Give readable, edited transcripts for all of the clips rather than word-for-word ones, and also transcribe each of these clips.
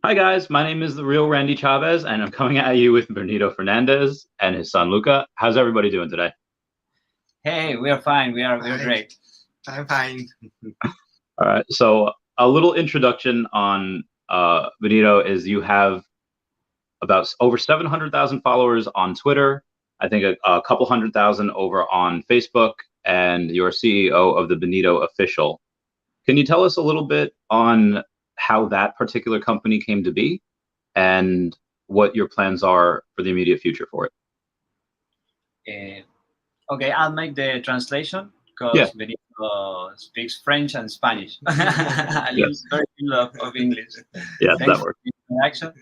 Hi guys, my name is the real Randy Chavez, and I'm coming at you with Benito Fernandez and his son Luca. How's everybody doing today? Hey, we are fine. We're great. I'm fine. All right, so a little introduction on Benito is you have about over 700,000 followers on Twitter. I think a couple 100,000 over on Facebook, and you're CEO of the Benito Official. Can you tell us a little bit on how that particular company came to be and what your plans are for the immediate future for it? Okay, I'll make the translation Yeah. because Benito speaks French and Spanish. Yes. Very little of English. Yes, Thanks that works. for the introduction.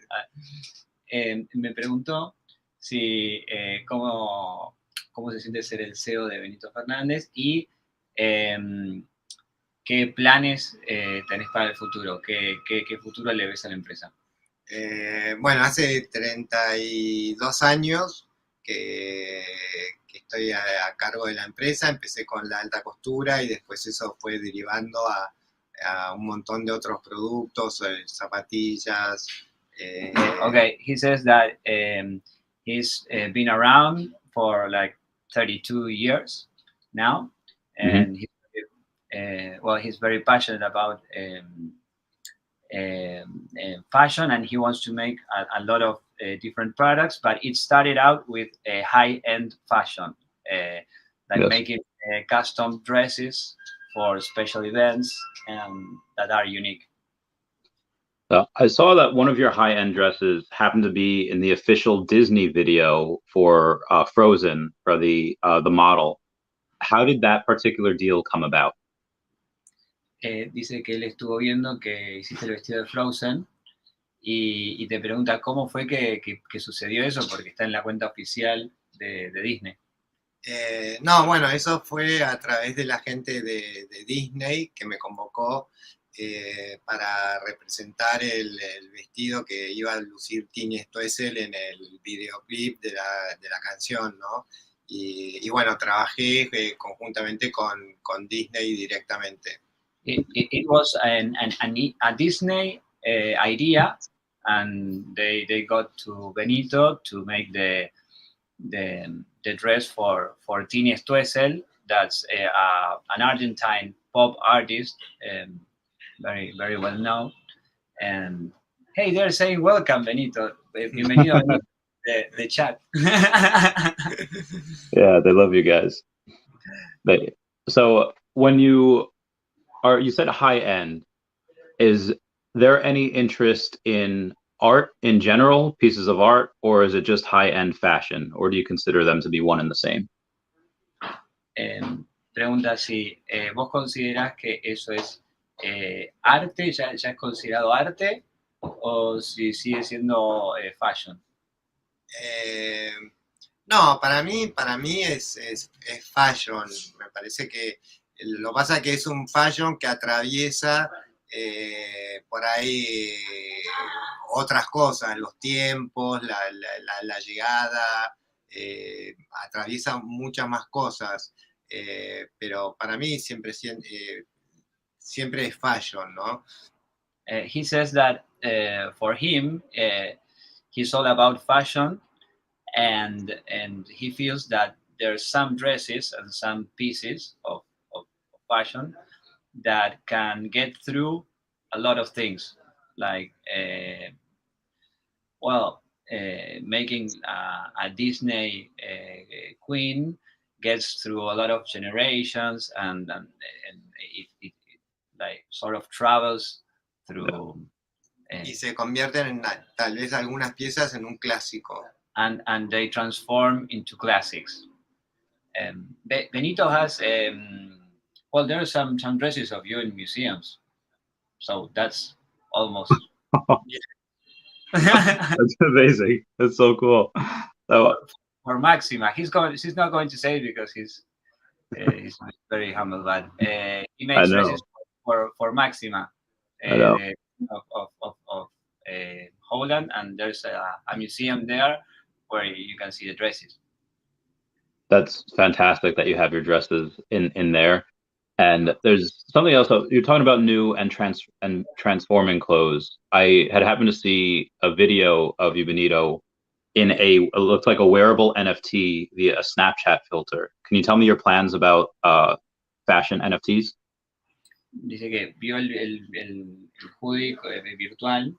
Me preguntó si cómo se siente ser el CEO de Benito Fernández y qué planes tenés para el futuro, qué futuro le ves a la empresa. Bueno, hace 32 años que estoy a cargo de la empresa. Empecé con la alta costura y después eso fue derivando a un montón de otros productos, zapatillas. Okay, he says that he's been around for like 32 years now, and he's very passionate about fashion, and he wants to make a lot of different products, but it started out with a high-end fashion, making custom dresses for special events that are unique. I saw that one of your high-end dresses happened to be in the official Disney video for Frozen for the model. How did that particular deal come about? Dice que él estuvo viendo que hiciste el vestido de Frozen y te pregunta cómo fue que sucedió eso, porque está en la cuenta oficial de Disney. No, bueno, eso fue a través de la gente de Disney que me convocó para representar el vestido que iba a lucir Tini Stoessel en el videoclip de la canción, ¿no? Y bueno, trabajé conjuntamente con Disney directamente. It was a Disney idea, and they got to Benito to make the dress for Tini Stoessel. That's an Argentine pop artist, very very well known. And hey, they're saying welcome, Benito. Bienvenido a the chat. Yeah, they love you guys. So when you said high end, is there any interest in art in general, pieces of art, or is it just high end fashion, or do you consider them to be one and the same? Pregunta si vos considerás que eso es arte, ya es considerado arte, o si sigue siendo fashion. No, para mí es fashion. Me parece que lo que pasa es que es un fashion que atraviesa por ahí otras cosas, los tiempos, la llegada, atraviesa muchas más cosas, pero para mí siempre es fashion, ¿no? He says that for him, he's all about fashion, and he feels that there's some dresses and some pieces of fashion that can get through a lot of things, like making a Disney queen gets through a lot of generations, and it like sort of travels through. Y se convierten tal vez algunas piezas en un clásico. And they transform into classics. Benito has there are some dresses of you in museums, so that's almost. That's amazing. That's so cool. So, for Maxima, he's not going to say it because he's very humble, but he makes dresses for Maxima of Holland, and there's a museum there where you can see the dresses. That's fantastic that you have your dresses in there. And there's something else. You're talking about new and transforming clothes. I had happened to see a video of you, Benito, in it looked like a wearable NFT via a Snapchat filter. Can you tell me your plans about fashion NFTs? Dice que vio el hoodie virtual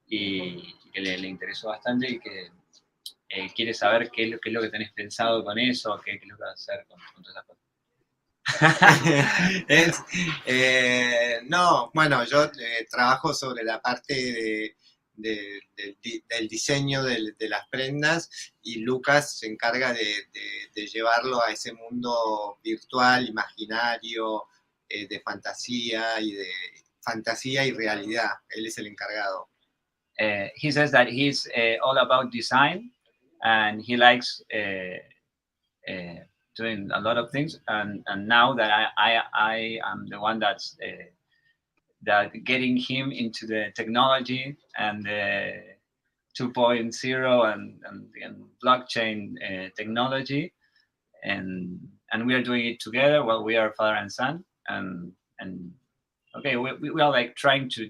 y que le interesó bastante y que quiere saber qué es lo que tenés pensado con eso, qué es lo que vas a hacer con todas esas cosas. No, bueno, yo trabajo sobre la parte del diseño de las prendas y Lucas se encarga de llevarlo a ese mundo virtual, imaginario, de fantasía y realidad. Él es el encargado. He says that he's all about design and he likes doing a lot of things, and now that I am the one that's that getting him into the technology and the 2.0 and blockchain technology, and we are doing it together. Well, we are father and son, and okay, we are like trying to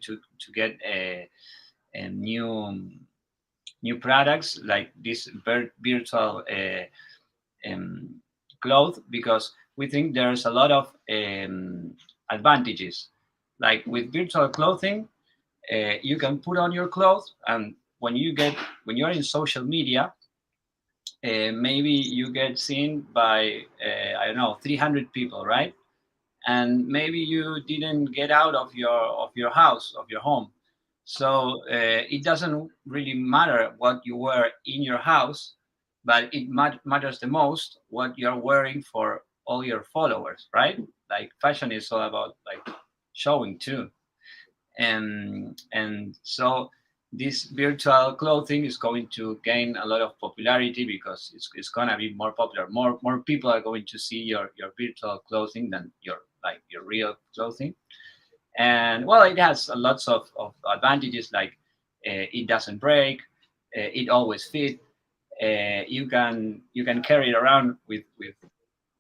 get a new products like this virtual clothes, because we think there's a lot of advantages. Like with virtual clothing, you can put on your clothes, and when you're in social media, maybe you get seen by I don't know 300 people, right? And maybe you didn't get out of your house, of your home, so it doesn't really matter what you wear in your house, but it matters the most what you're wearing for all your followers, right? Like fashion is all about like showing too, and so this virtual clothing is going to gain a lot of popularity because it's gonna be more popular. More people are going to see your virtual clothing than your real clothing. And well, it has lots of advantages, like it doesn't break, it always fit. You can carry it around with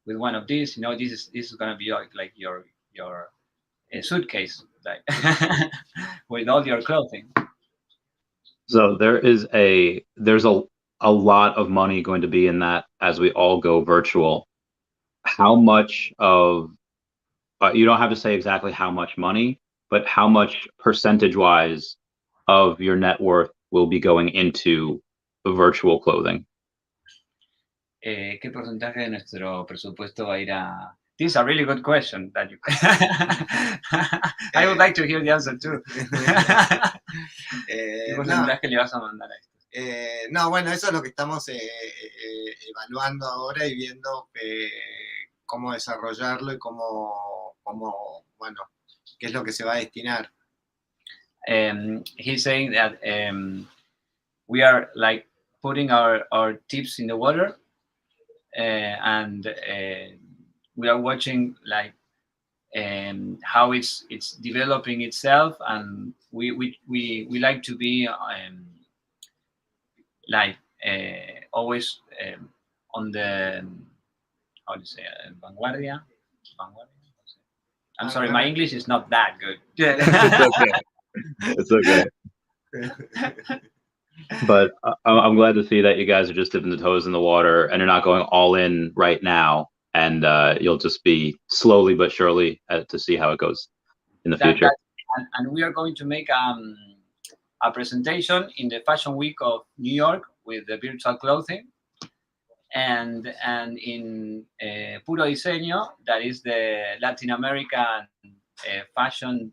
one of these. You know, this is gonna be like your suitcase, like with all your clothing. So there's a lot of money going to be in that as we all go virtual. How much of you don't have to say exactly how much money, but how much percentage wise of your net worth will be going into virtual clothing? ¿Qué porcentaje de nuestro presupuesto va a ir a? This is a really good question that you I would like to hear the answer too. ¿Qué porcentaje le vas a mandar a esto? No, bueno, eso es lo que estamos evaluando ahora y viendo cómo desarrollarlo y cómo, bueno, qué es lo que se va a destinar. He's saying that we are like putting our tips in the water, and we are watching like how it's developing itself, and we like to be like always on the how do you say vanguardia. I'm sorry, my English is not that good. It's okay. But I'm glad to see that you guys are just dipping the toes in the water and you're not going all in right now. And you'll just be slowly but surely to see how it goes in the future. And we are going to make a presentation in the Fashion Week of New York with the virtual clothing. And in Puro Diseño, that is the Latin American fashion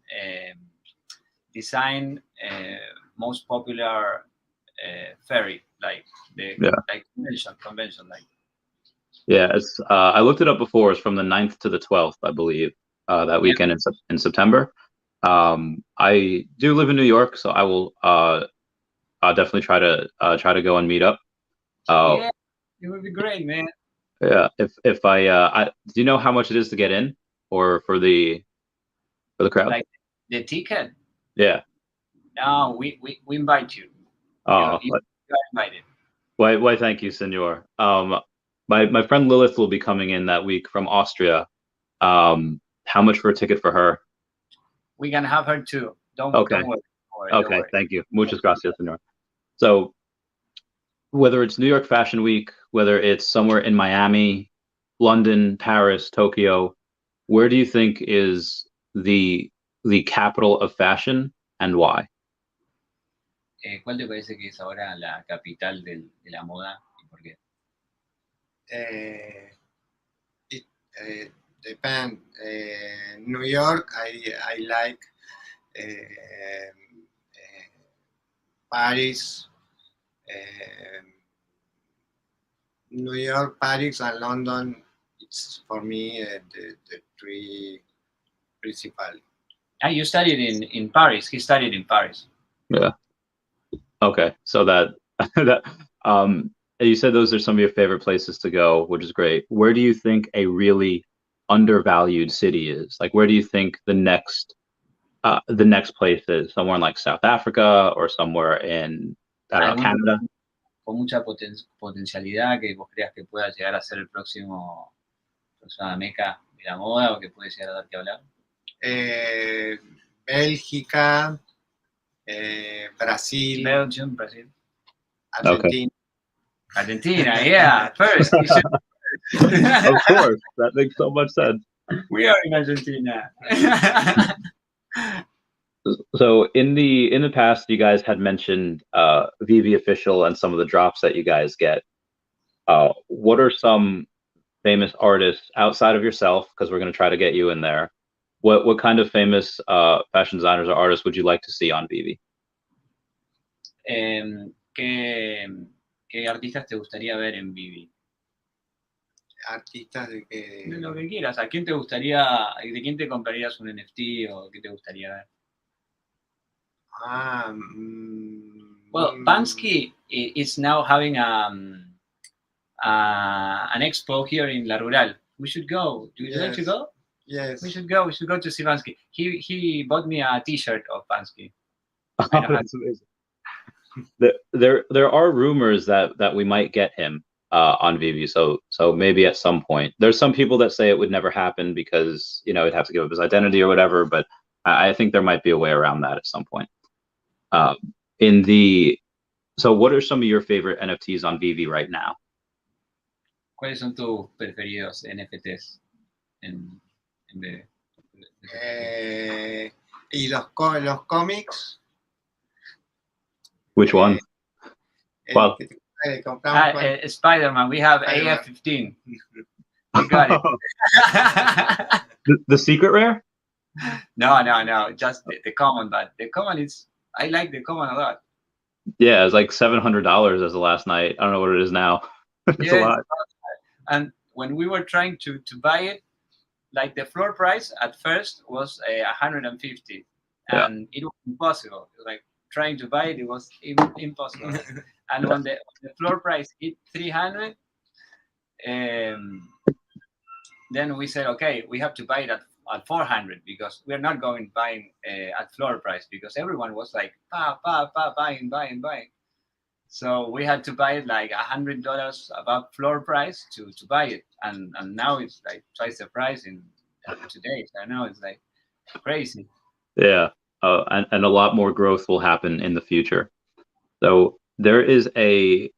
design most popular ferry, like the like convention, like. Yeah, it's I looked it up before. It's from the 9th to the 12th, I believe, that weekend in September. I do live in New York, so I will I'll definitely try to go and meet up. Yeah, it would be great, man. Yeah, if I do you know how much it is to get in, or for the crowd? Like the ticket? Yeah. No, we invite you. Oh, you are invited. Why, thank you, Senor. My friend Lilith will be coming in that week from Austria. How much for a ticket for her? We can have her too. Don't Okay. worry. Okay, thank you. Muchas gracias, señor. So whether it's New York Fashion Week, whether it's somewhere in Miami, London, Paris, Tokyo, where do you think is the capital of fashion and why? ¿Cuál te parece que es ahora la capital de la moda y por qué? It depends. New York, I like. Paris, New York, Paris, and London. It's for me the three principal. You studied in Paris. He studied in Paris. Yeah. Okay, so that you said those are some of your favorite places to go, which is great. Where do you think a really undervalued city is? Like, where do you think the next place is? Somewhere in like South Africa or somewhere in, I don't know, Canada? Con mucha potencialidad que vos creas que pueda llegar a ser el próxima meca de la moda o que puede llegar a dar que hablar. Bélgica, Brasil. Belgium, Brasil. Argentina. Okay. Argentina, yeah, first. Of course, that makes so much sense. We are in Argentina. So in the past, you guys had mentioned Veve official and some of the drops that you guys get. What are some famous artists outside of yourself? Because we're going to try to get you in there. What kind of famous fashion designers or artists would you like to see on Veve? ¿Qué artistas te gustaría ver en Veve? Artistas de que... De lo que quieras. ¿A quién te gustaría, de quién te comprarías un NFT o qué te gustaría ver? Well, Bansky is now having an expo here in La Rural. We should go. Do you like to go? Yes. We should go. We should go to see Bansky. He bought me a T-shirt of Bansky. Oh, that's amazing. There are rumors that we might get him on Veve, so maybe at some point. There's some people that say it would never happen because he'd have to give up his identity or whatever, but I think there might be a way around that at some point. So what are some of your favorite NFTs on Veve right now? ¿Cuáles son tus preferidos NFTs en Veve? Y los cómics. Which one? Well, Spider-Man. We have AF-15. We got it. the secret rare? No. Just the common, but the common is. I like the common a lot. Yeah, it's like $700 as of last night. I don't know what it is now. It's a lot. And when we were trying to buy it, like the floor price at first was 150, and it was impossible. Like trying to buy it, it was impossible. And when the floor price hit 300, then we said, okay, we have to buy it at 400 because we're not going buying at floor price because everyone was like buying. So we had to buy it like $100 above floor price to buy it, and now it's like twice the price in 2 days. I know it's like crazy. Yeah, and a lot more growth will happen in the future. So there is a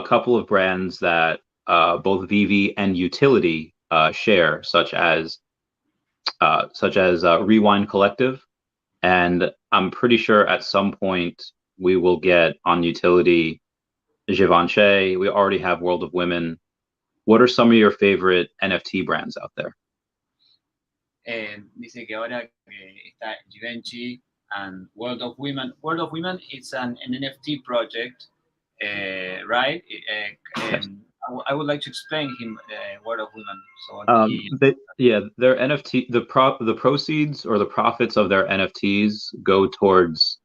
couple of brands that both Veve and Utility share, such as Rewind Collective, and I'm pretty sure at some point we will get on Utility Givenchy. We already have World of Women. What are some of your favorite NFT brands out there? Dice que ahora está Givenchy and World of Women. World of Women is an NFT project, right? I would like to explain him World of Women. So their NFT, the proceeds or the profits of their NFTs go towards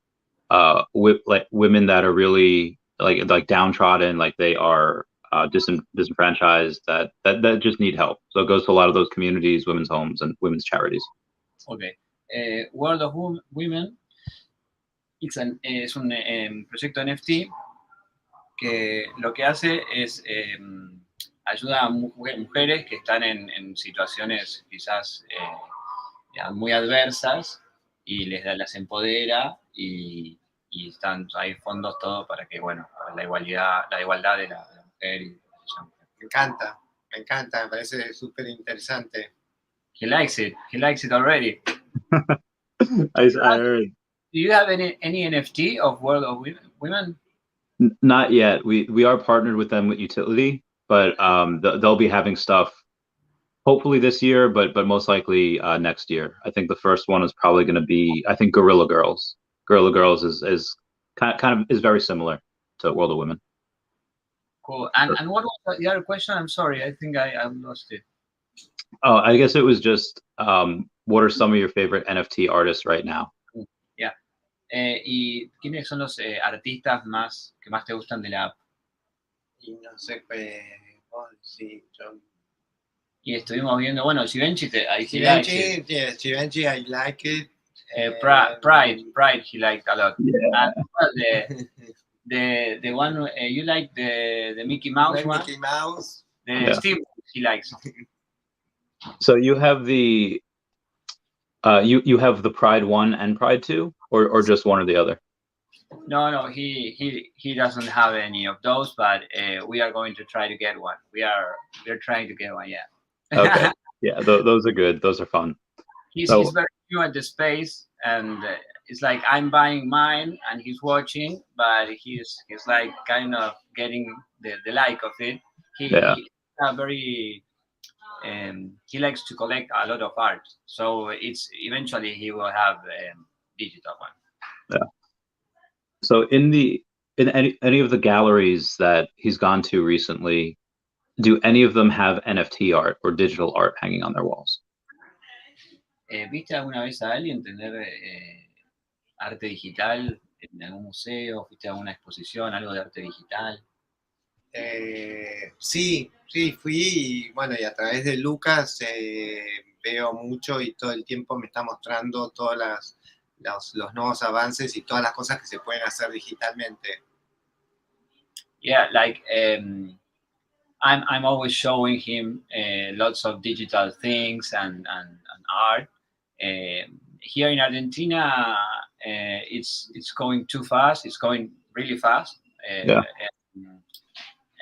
like women that are really like downtrodden, like they are disenfranchised, that just need help. So it goes to a lot of those communities, women's homes, and women's charities. Okay, World of Women es un proyecto NFT que lo que hace es ayuda a mujeres que están en situaciones quizás muy adversas y las empodera y hay fondos todo para que, bueno, para la igualdad de la mujer y de la mujer. Me encanta, me parece súper interesante. He likes it already. I heard. Do you have any NFT of World of Women? Not yet. We are partnered with them with Utility, but they'll be having stuff hopefully this year, but most likely next year. I think the first one is probably going to be, I think, Gorilla Girls. Gorilla Girls is kind of is very similar to World of Women. Cool. And what was the other question? I'm sorry, I think I lost it. Oh, I guess it was just what are some of your favorite NFT artists right now? Yeah. ¿Y quiénes son los artistas que más te gustan de la app? Y no sé, pues, sí, yo... Y estuvimos viendo, bueno, Givenchy, Givenchy, I like it. Pride, he liked a lot. Yeah. And the one you like the Mickey Mouse one. Mickey Mouse. Steve, he likes. So you have the you have the Pride 1 and Pride 2, or just one or the other? No, he doesn't have any of those, but we are going to try to get one. We're trying to get one, yeah. Okay, yeah, those are good. Those are fun. He's very new at the space, and it's like I'm buying mine, and he's watching, but he's like kind of getting the like of it. He likes to collect a lot of art, so it's eventually he will have a digital one. Yeah. So in any of the galleries that he's gone to recently, do any of them have NFT art or digital art hanging on their walls? ¿Viste alguna vez a alguien tener arte digital en algún museo? ¿Fuiste a alguna exposición, algo de arte digital? Sí, fui y bueno, y a través de Lucas veo mucho y todo el tiempo me está mostrando todos los nuevos avances y todas las cosas que se pueden hacer digitalmente. Yeah, like I'm always showing him lots of digital things and art. Here in Argentina, it's going too fast. It's going really fast.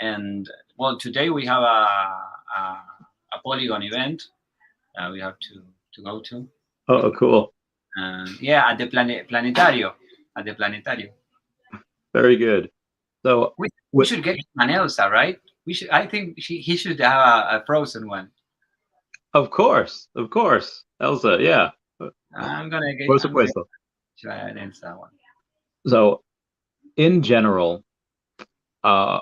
And well, today we have a Polygon event we have to go to. Oh, cool. Yeah, at the planetario. At the planetario. Very good. So we should get an Elsa, right? I think he should have a Frozen one. Of course. Elsa, yeah. I'm gonna get an Elsa one. So, in general,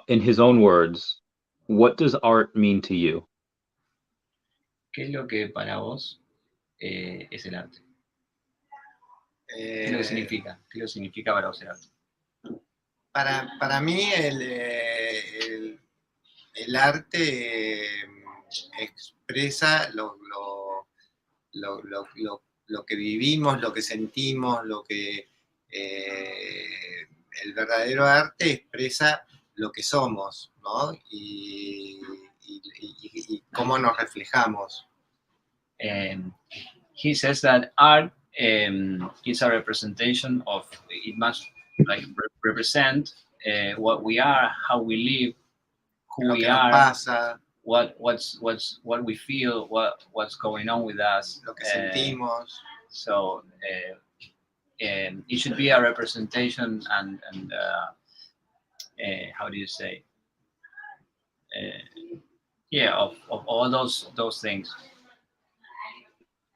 in his own words, what does art mean to you? ¿Qué es lo que para vos es el arte? ¿Qué es lo que significa? ¿Qué es lo que significa para vos el arte? Para mí el arte expresa lo que vivimos, lo que sentimos, el verdadero arte expresa lo que somos, ¿no? Y cómo nos reflejamos. He says that art is a representation of, it must like represent what we are, how we live, who we are, pasa, what we feel, what's going on with us, lo que sentimos. So it should be a representation and how do you say? Of all those things.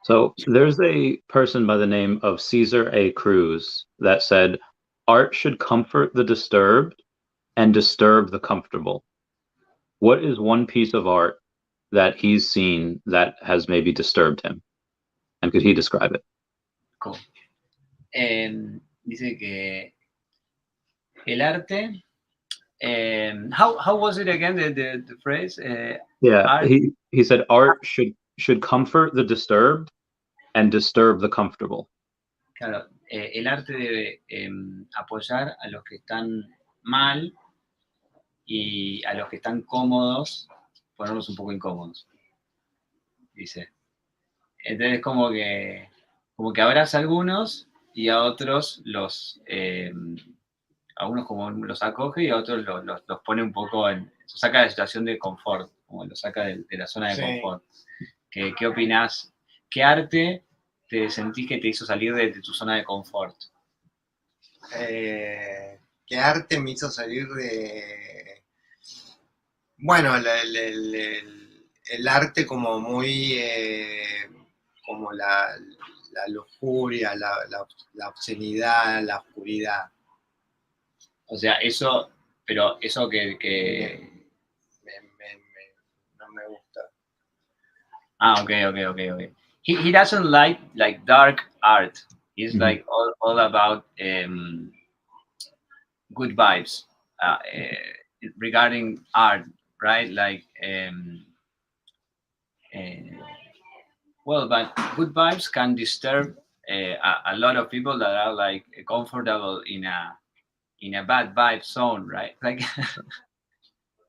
So there's a person by the name of Caesar A. Cruz that said, art should comfort the disturbed and disturb the comfortable. What is one piece of art that he's seen that has maybe disturbed him? And could he describe it? Cool. Dice que el arte, how was it again, the phrase? Art? He said art should comfort the disturbed and disturb the comfortable. Claro, el arte debe apoyar a los que están mal y a los que están cómodos ponernos un poco incómodos, dice. Entonces como que abraza a algunos y a otros a unos como los acoge y a otros los pone un poco los saca de la situación de confort, como los saca de la zona de confort. ¿Qué opinás? ¿Qué arte te sentís que te hizo salir de tu zona de confort? ¿Qué arte me hizo salir de...? Bueno, el arte como muy... como la lujuria, la obscenidad, la oscuridad. O sea, eso, pero eso que... No me gusta. Ah, okay. He doesn't like dark art. He's like all about good vibes regarding art, right? Like, well, but good vibes can disturb a lot of people that are like comfortable in a bad vibe zone, right? Like,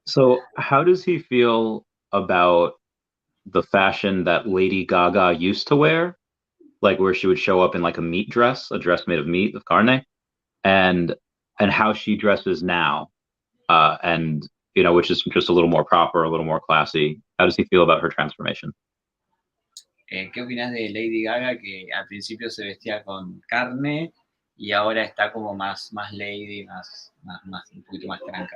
So how does he feel about the fashion that Lady Gaga used to wear, like where she would show up in like a meat dress, a dress made of meat, of carne, and how she dresses now, and which is just a little more proper, a little more classy. How does he feel about her transformation? ¿Qué opinas de Lady Gaga que al principio se vestía con carne y ahora está como más lady, más un poquito más tranca?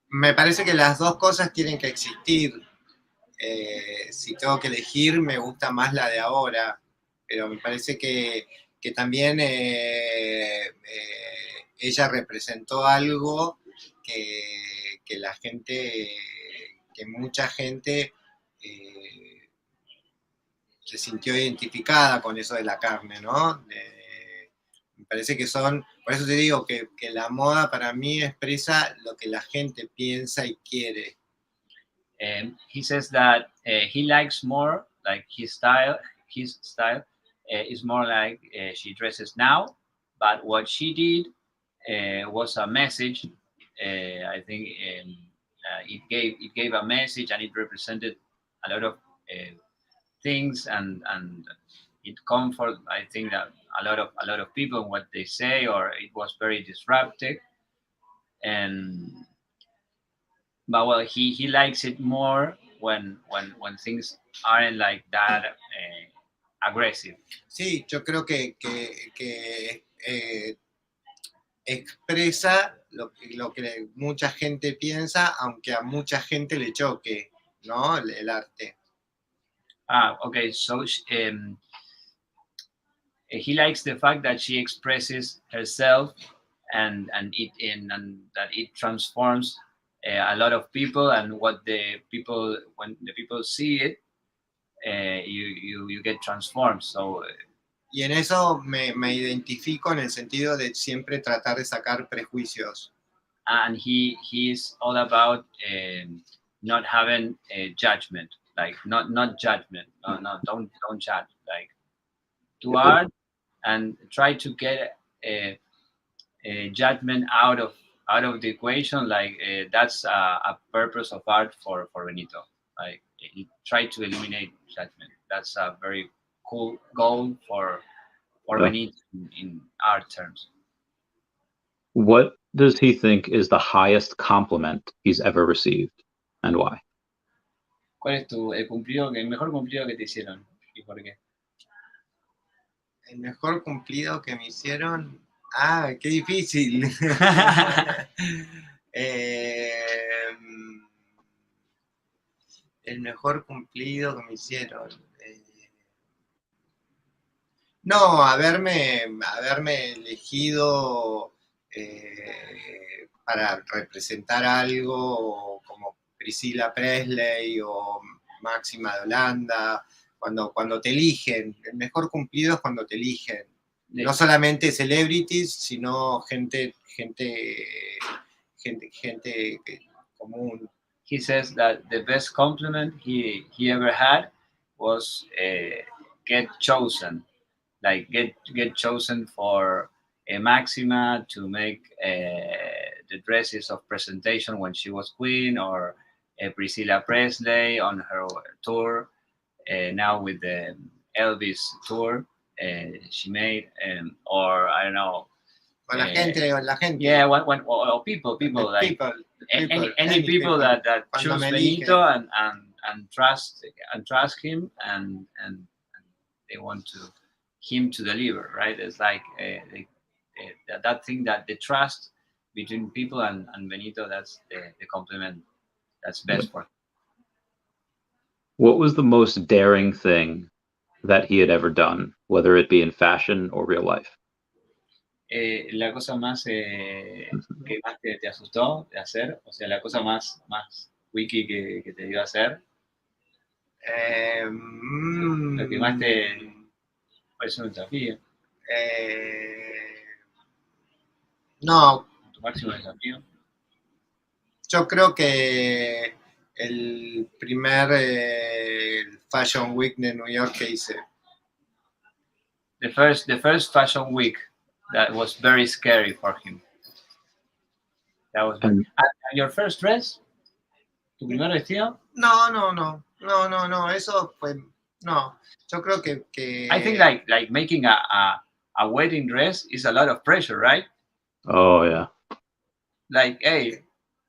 Me parece que las dos cosas tienen que existir. Si tengo que elegir, me gusta más la de ahora, pero me parece que también ella representó algo que la gente, que mucha gente se sintió identificada con eso de la carne, ¿no? Me parece que por eso te digo que la moda para mí expresa lo que la gente piensa y quiere. He says that he likes more like his style is more like she dresses now, but what she did was a message. I think it gave a message and it represented a lot of things and it comfort. I think that a lot of people in what they say, or it was very disruptive. But well, he likes it more when things aren't like that aggressive. Sí, yo creo que expresa lo que mucha gente piensa, aunque a mucha gente le choque, ¿no? El arte. Ah, okay. So he likes the fact that she expresses herself and that it transforms a lot of people, and when the people see it, you get transformed. So y en eso me identifico en el sentido de siempre tratar de sacar prejuicios. And he's all about not having a judgment, like not judgment. No, don't judge. Like, do art and try to get a judgment out of the equation. Like that's a purpose of art for Benito. Like he tried to eliminate judgment. That's a very cool goal for Benito in art terms. What does he think is the highest compliment he's ever received, and why? ¿Cuál es el mejor cumplido que te hicieron y por qué? El mejor cumplido que me hicieron. Ah, qué difícil. El mejor cumplido que me hicieron. No, haberme elegido para representar algo como Priscilla Presley o Máxima de Holanda, cuando te eligen. El mejor cumplido es cuando te eligen. No solamente celebrities, sino gente común. He says that the best compliment he ever had was get chosen. Like get chosen for a Maxima to make the dresses of presentation when she was queen, or Priscilla Presley on her tour. Now with the Elvis tour she made, or I don't know. Con la gente, Yeah, or people like any people that Cuando choose me Benito eligen. and trust him, and they want him to deliver, right? It's like that thing, that the trust between people and Benito, that's the compliment that's best for him. What was the most daring thing that he had ever done, whether it be in fashion or real life? La cosa más que más te asustó de hacer, o sea, la cosa más wiki que te dio a hacer, lo que más te parece un desafío, no, tu máximo desafío. yo creo que el primer Fashion Week de New York que hice. The first Fashion Week, that was very scary for him. That was and your first dress? ¿Tu primer vestido? No, eso fue, no, yo creo que I think like making a wedding dress is a lot of pressure, right? Oh yeah. Like, hey,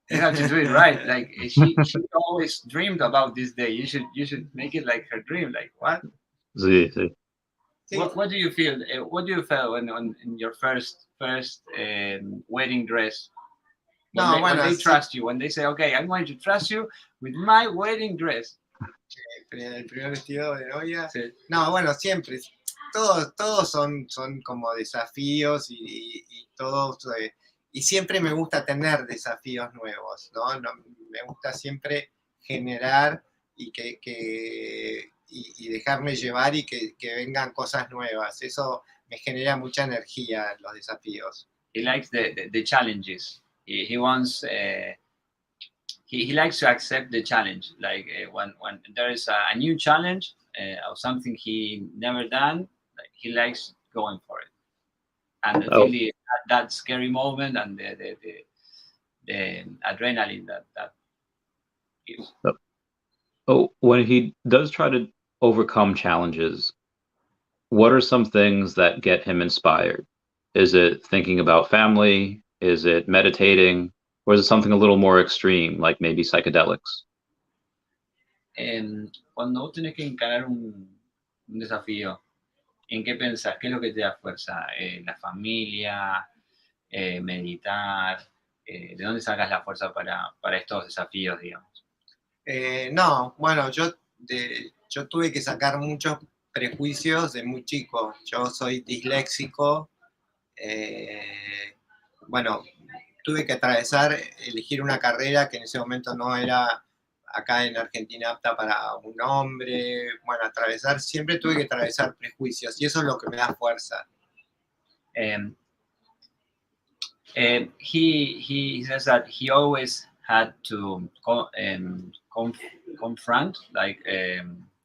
you have to do it right. Like she always dreamed about this day. You should make it like her dream. Like what? Sí, sí. What do you feel? What do you feel when in your first wedding dress? When they trust you, when they say, okay, I'm going to trust you with my wedding dress. El primer vestido de novia. Sí. No, bueno, siempre. Todos son como desafíos y todos. Y siempre me gusta tener desafíos nuevos, ¿no? Me gusta siempre generar y y dejarme llevar y que vengan cosas nuevas. Eso me genera mucha energía, los desafíos. He likes the challenges. He wants. He likes to accept the challenge. Like when there is a new challenge or something he never done, like, he likes going for it. And really that scary moment and the adrenaline that gives. Oh, when he does try to overcome challenges, what are some things that get him inspired? Is it thinking about family? Is it meditating? Or is it something a little more extreme, like maybe psychedelics? Cuando vos tenés que encarar un desafío, ¿en qué pensás? ¿Qué es lo que te da fuerza? ¿La familia? ¿Meditar? ¿De dónde sacas la fuerza para estos desafíos, digamos? No, bueno, yo tuve que sacar muchos prejuicios de muy chico. Yo soy disléxico. Bueno, tuve que elegir una carrera que en ese momento no era acá en Argentina apta para un hombre. Bueno, siempre tuve que atravesar prejuicios y eso es lo que me da fuerza. He says that he always had to confront, like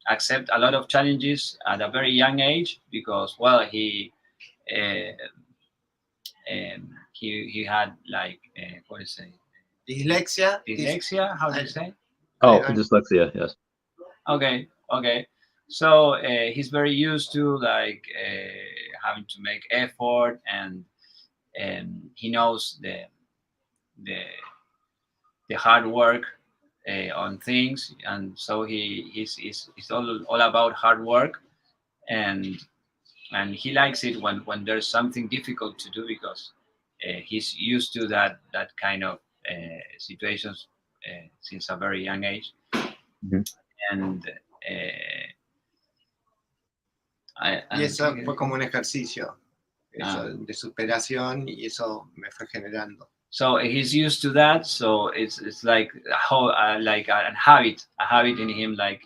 accept a lot of challenges at a very young age because, well, he had like what is it? Dyslexia. Dyslexia? How do you say? Oh, dyslexia. Yes. Okay. So he's very used to like having to make effort, and he knows the hard work on things, and so he's all about hard work, and he likes it when there's something difficult to do because he's used to that kind of situations since a very young age. Mm-hmm. And y eso fue como un ejercicio de superación y eso me fue generando. So he's used to that, so it's like like a habit in him, like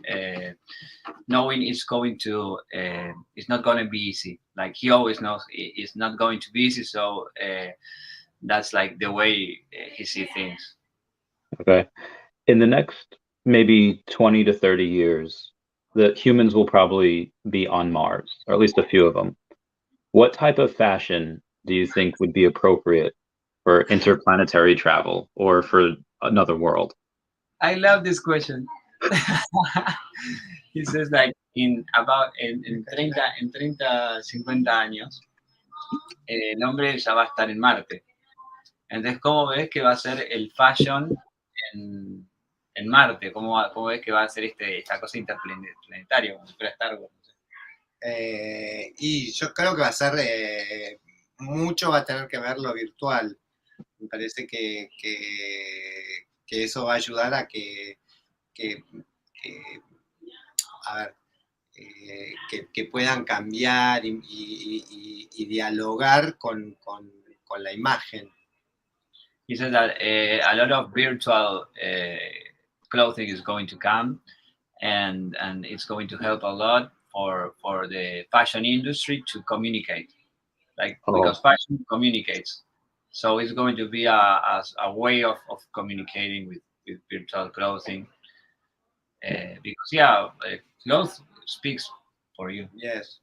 knowing it's not going to be easy. Like he always knows it's not going to be easy, so that's like the way he sees things. Okay. In the next maybe 20 to 30 years, the humans will probably be on Mars, or at least a few of them. What type of fashion do you think would be appropriate for interplanetary travel or for another world? I love this question. He says like in 50 años, el hombre ya va a estar en Marte. Entonces, ¿cómo ves que va a ser el fashion en Marte? ¿Cómo ves que va a ser esta cosa interplanetaria, como si fuera Star Wars? Y yo creo que va a ser, mucho va a tener que ver lo virtual. Me parece que eso va a ayudar a a ver, que puedan cambiar y dialogar con la imagen. He says that a lot of virtual clothing is going to come, and it's going to help a lot for the fashion industry to communicate, because fashion communicates. So it's going to be a way of communicating with virtual clothing, because clothes speaks for you. Yes.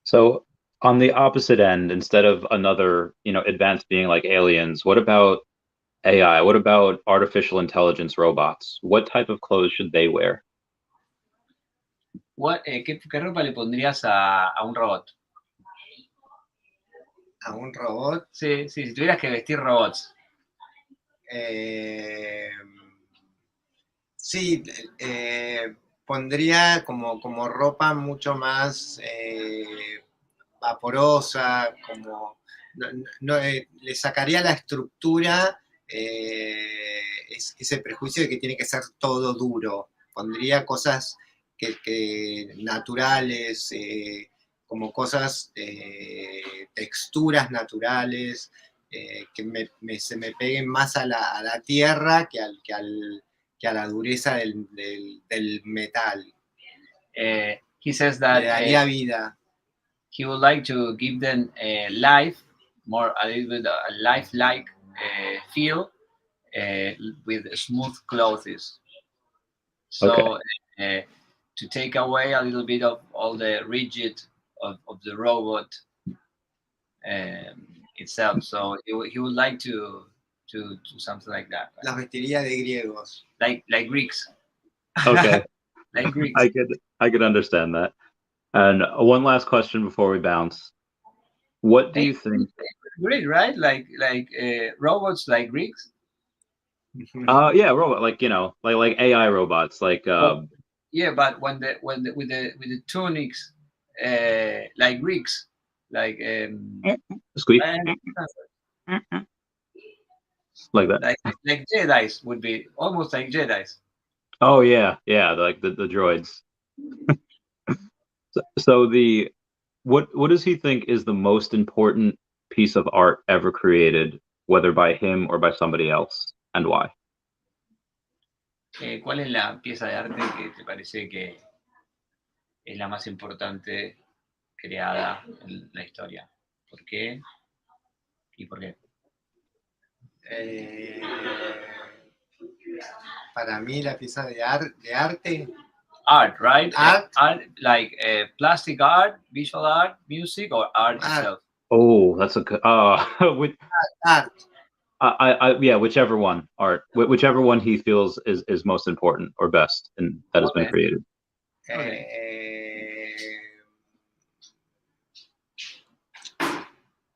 So on the opposite end, instead of another, advanced being like aliens, what about AI? What about artificial intelligence robots? What type of clothes should they wear? ¿Qué ropa le pondrías a un robot? ¿A un robot? Sí, si tuvieras que vestir robots. Sí, pondría como ropa mucho más vaporosa, le sacaría la estructura, ese prejuicio de que tiene que ser todo duro. Pondría cosas que naturales, como cosas, texturas naturales, que se me peguen más a la tierra que a la dureza del metal. He says that Le daría vida. He would like to give them a life, a little bit a lifelike feel with smooth clothes. So to take away a little bit of all the rigid of the robot itself. So he would like to do something like that. Right? Las vestiría de griegos. Like Greeks. Okay. Like Greeks. I could understand that. And one last question before we bounce. What do you think? Great, right? Like robots like Greeks. Yeah, robot, like AI robots, like yeah, but with the tunics, like Greeks, like squeak, like that, like Jedi's would be almost like Jedi's. Oh yeah, like the droids. So what does he think is the most important piece of art ever created, whether by him or by somebody else, and why? ¿Cuál es la pieza de arte que te parece que es la más importante creada en la historia? ¿Por qué? ¿Y por qué? Para mí la pieza de arte. Art, right? Art, like plastic art, visual art, music, or art itself. Oh, that's a good. With art. Yeah, whichever one, art, whichever one he feels is most important or best, and that has been created.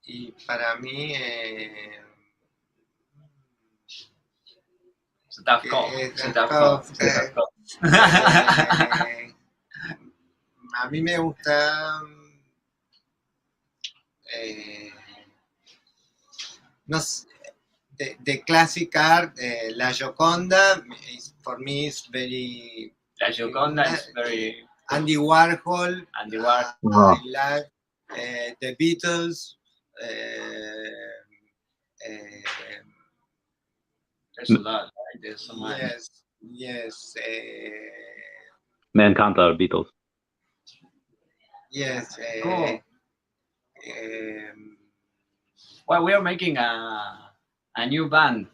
Y para mí, it's a tough call. A mí me gusta, no sé, the classic art, La Gioconda, for me is very. La Gioconda is very. Andy Warhol. I like the Beatles. There's a lot. Right? There's so much. Yes. Me encanta Beatles. Yes. Cool. Well, we are making a new band,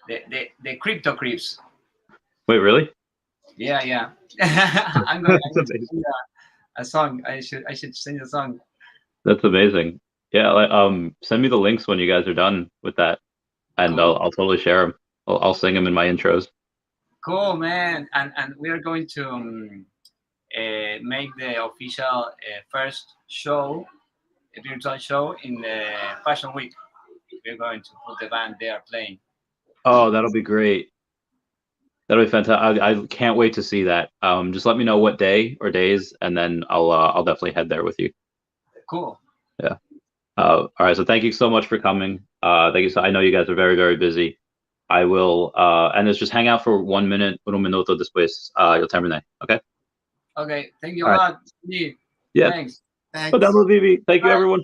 the Crypto Creeps. Wait, really? Yeah. I'm going to sing a song. I should sing a song. That's amazing. Yeah, send me the links when you guys are done with that, and Cool. I'll totally share them. I'll sing them in my intros. Cool, man. And we are going to make the official first show, a virtual show in the Fashion Week. We're going to put the band there playing. Oh, that'll be great. That'll be fantastic. I can't wait to see that. Just let me know what day or days, and then I'll definitely head there with you. Cool. Yeah. All right. So thank you so much for coming. Thank you. I know you guys are very, very busy. I will, and it's just hang out for 1 minute, un minuto después. You'll terminé. Okay. Okay. Thank you a All right. lot. Steve. Yeah. Thanks. Thanks. Thank you, everyone.